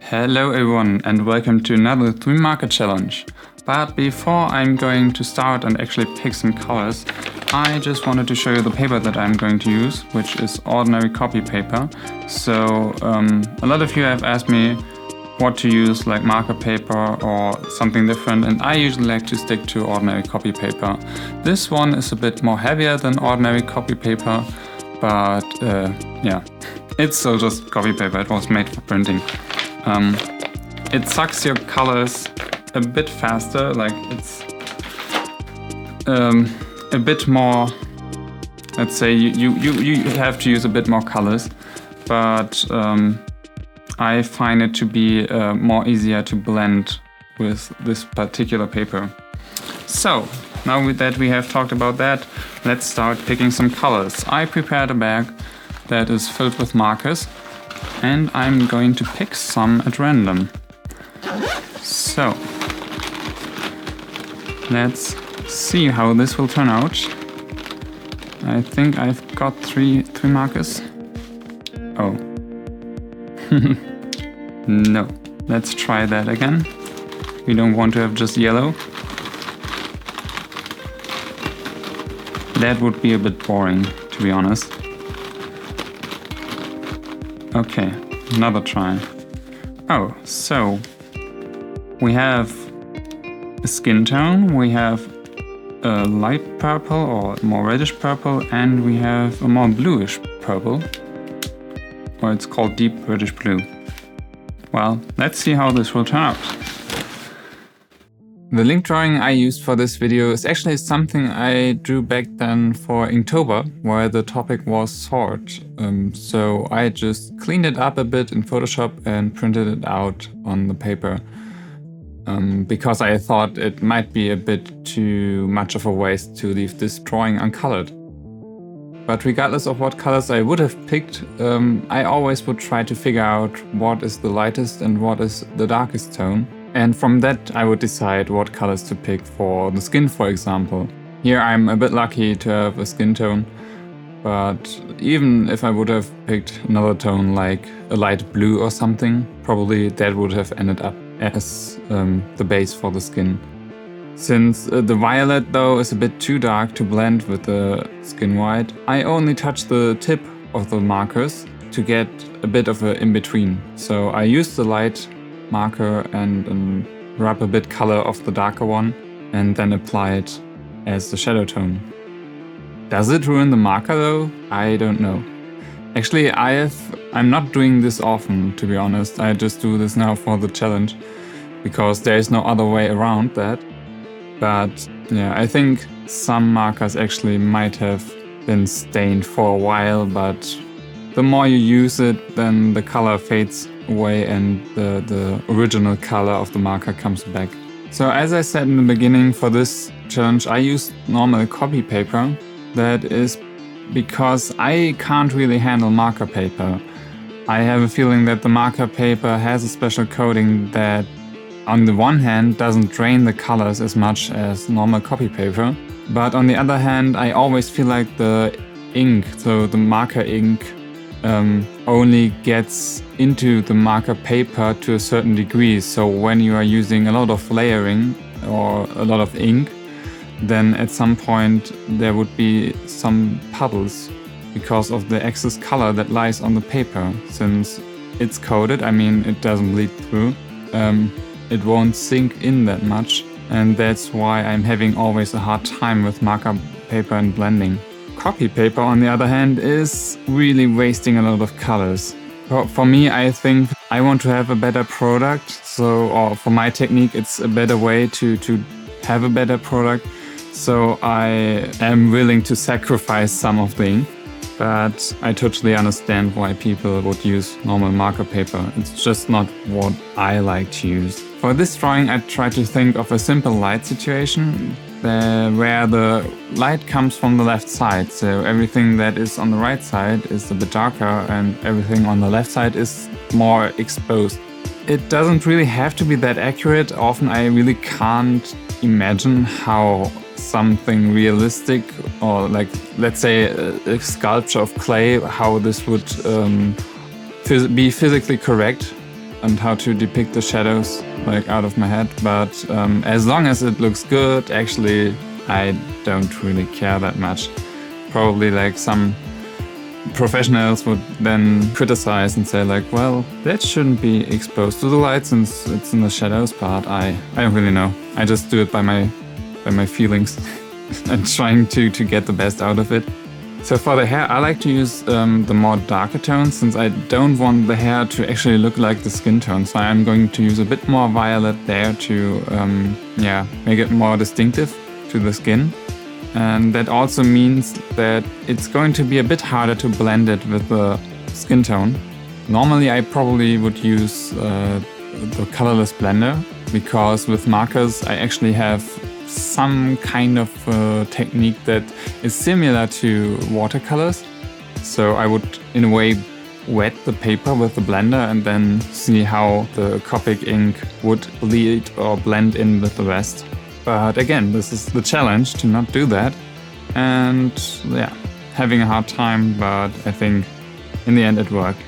Hello everyone and welcome to another 3 marker challenge. But before I'm going to start and actually pick some colors, I just wanted to show you the paper that I'm going to use, which is ordinary copy paper. So a lot of you have asked me what to use, like marker paper or something different, and I usually like to stick to ordinary copy paper. This one is a bit more heavier than ordinary copy paper, but yeah, it's still just copy paper. It was made for printing. It sucks your colors a bit faster, like it's a bit more, let's say you have to use a bit more colors, but I find it to be more easier to blend with this particular paper. So now that we have talked about that, let's start picking some colors. I prepared a bag that is filled with markers, and I'm going to pick some at random. So let's see how this will turn out. I think I've got three markers. Oh. No. Let's try that again. We don't want to have just yellow. That would be a bit boring, to be honest. Okay, another try. Oh, so we have a skin tone, we have a light purple or more reddish purple, and we have a more bluish purple, or it's called deep reddish blue. Well, let's see how this will turn out. The link drawing I used for this video is actually something I drew back then for Inktober, where the topic was sword. So I just cleaned it up a bit in Photoshop and printed it out on the paper. Because I thought it might be a bit too much of a waste to leave this drawing uncolored. But regardless of what colors I would have picked, I always would try to figure out what is the lightest and what is the darkest tone. And from that I would decide what colors to pick for the skin, for example. Here I'm a bit lucky to have a skin tone, but even if I would have picked another tone like a light blue or something, probably that would have ended up as the base for the skin. Since the violet though is a bit too dark to blend with the skin white, I only touch the tip of the markers to get a bit of an in-between. So I use the light marker and rub a bit color of the darker one and then apply it as the shadow tone. Does it ruin the marker though? I don't know. Actually, I'm not doing this often, to be honest. I just do this now for the challenge because there is no other way around that. But yeah, I think some markers actually might have been stained for a while, but the more you use it, then the color fades away and the original color of the marker comes back. So as I said in the beginning, for this challenge I used normal copy paper. That is because I can't really handle marker paper. I have a feeling that the marker paper has a special coating that on the one hand doesn't drain the colors as much as normal copy paper, but on the other hand I always feel like the ink, so the marker ink, only gets into the marker paper to a certain degree. So when you are using a lot of layering or a lot of ink, then at some point there would be some puddles because of the excess color that lies on the paper. Since it's coated, I mean it doesn't bleed through, it won't sink in that much, and that's why I'm having always a hard time with marker paper and blending. Copy paper, on the other hand, is really wasting a lot of colors. For me, I think I want to have a better product, or for my technique, it's a better way to have a better product. So I am willing to sacrifice some of the ink, but I totally understand why people would use normal marker paper. It's just not what I like to use. For this drawing, I tried to think of a simple light situation where the light comes from the left side. So everything that is on the right side is a bit darker and everything on the left side is more exposed. It doesn't really have to be that accurate. Often I really can't imagine how something realistic, or like let's say a sculpture of clay, how this would be physically correct and how to depict the shadows like out of my head, but as long as it looks good, actually I don't really care that much. Probably like some professionals would then criticize and say like, well, that shouldn't be exposed to the light since it's in the shadows, but I don't really know. I just do it by my feelings and trying to get the best out of it. So for the hair, I like to use the more darker tones since I don't want the hair to actually look like the skin tone. So I'm going to use a bit more violet there to make it more distinctive to the skin. And that also means that it's going to be a bit harder to blend it with the skin tone. Normally I probably would use the colorless blender, because with markers I actually have some kind of technique that is similar to watercolors. So I would in a way wet the paper with the blender and then see how the Copic ink would bleed or blend in with the rest. But again, this is the challenge, to not do that. And yeah, having a hard time, but I think in the end it worked.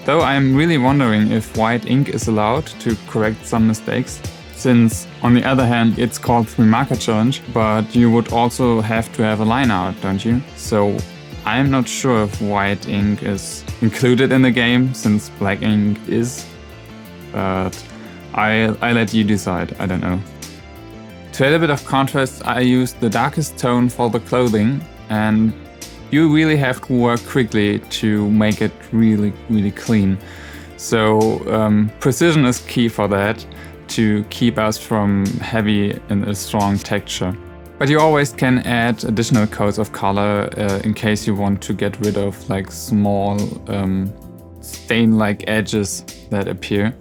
Though I'm really wondering if white ink is allowed to correct some mistakes, since on the other hand it's called 3-marker challenge, but you would also have to have a line art, don't you? So I'm not sure if white ink is included in the game, since black ink is, but I let you decide, I don't know. To add a bit of contrast, I used the darkest tone for the clothing, and you really have to work quickly to make it really, really clean. So precision is key for that, to keep us from heavy and a strong texture. But you always can add additional coats of color in case you want to get rid of like small stain-like edges that appear.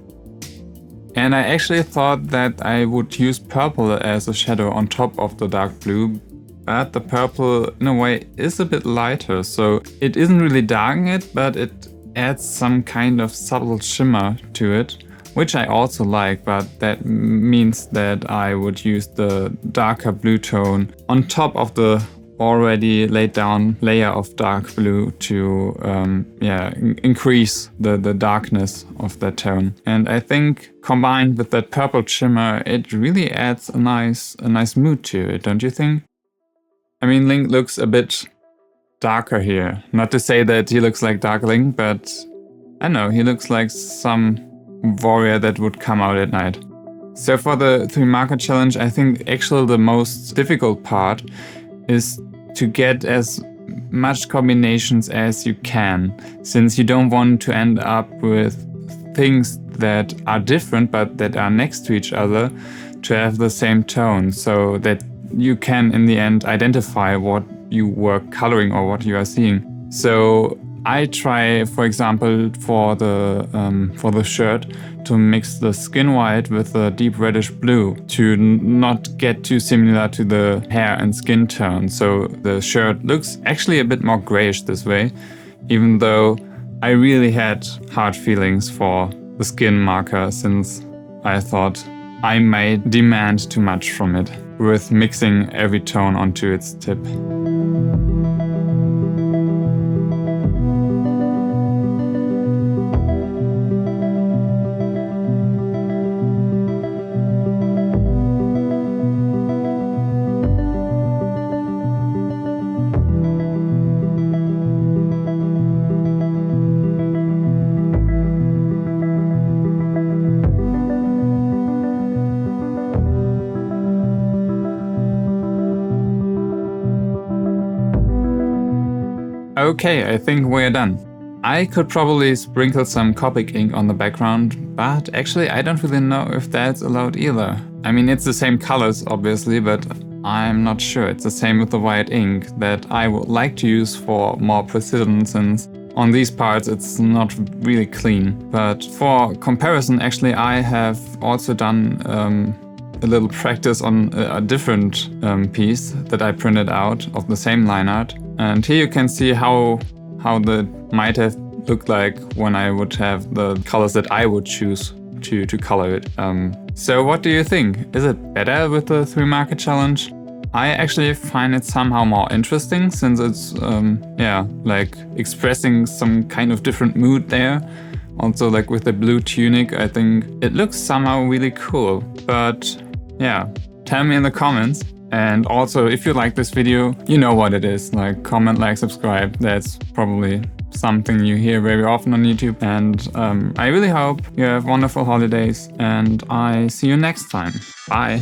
And I actually thought that I would use purple as a shadow on top of the dark blue, but the purple in a way is a bit lighter, so it isn't really darkening it, but it adds some kind of subtle shimmer to it, which I also like, but that means that I would use the darker blue tone on top of the already laid down layer of dark blue to increase the darkness of that tone. And I think combined with that purple shimmer, it really adds a nice mood to it, don't you think? I mean, Link looks a bit darker here. Not to say that he looks like Dark Link, but I don't know, he looks like some warrior that would come out at night. So for the 3-marker challenge, I think actually the most difficult part is to get as much combinations as you can, since you don't want to end up with things that are different but that are next to each other to have the same tone, so that you can in the end identify what you were coloring or what you are seeing. So I try, for example, for the shirt to mix the skin white with the deep reddish blue to not get too similar to the hair and skin tone. So the shirt looks actually a bit more grayish this way, even though I really had hard feelings for the skin marker, since I thought I might demand too much from it with mixing every tone onto its tip. Okay, I think we're done. I could probably sprinkle some Copic ink on the background, but actually I don't really know if that's allowed either. I mean, it's the same colors obviously, but I'm not sure. It's the same with the white ink that I would like to use for more precision, since on these parts it's not really clean. But for comparison, actually I have also done a little practice on a different piece that I printed out of the same line art. And here you can see how that might have looked like when I would have the colors that I would choose to color it. So what do you think? Is it better with the 3-marker challenge? I actually find it somehow more interesting, since it's like expressing some kind of different mood there, Also, like with the blue tunic, I think it looks somehow really cool. But yeah, tell me in the comments. And also, if you like this video, you know what it is. Like, comment, like, subscribe. That's probably something you hear very often on YouTube. And I really hope you have wonderful holidays. And I see you next time. Bye.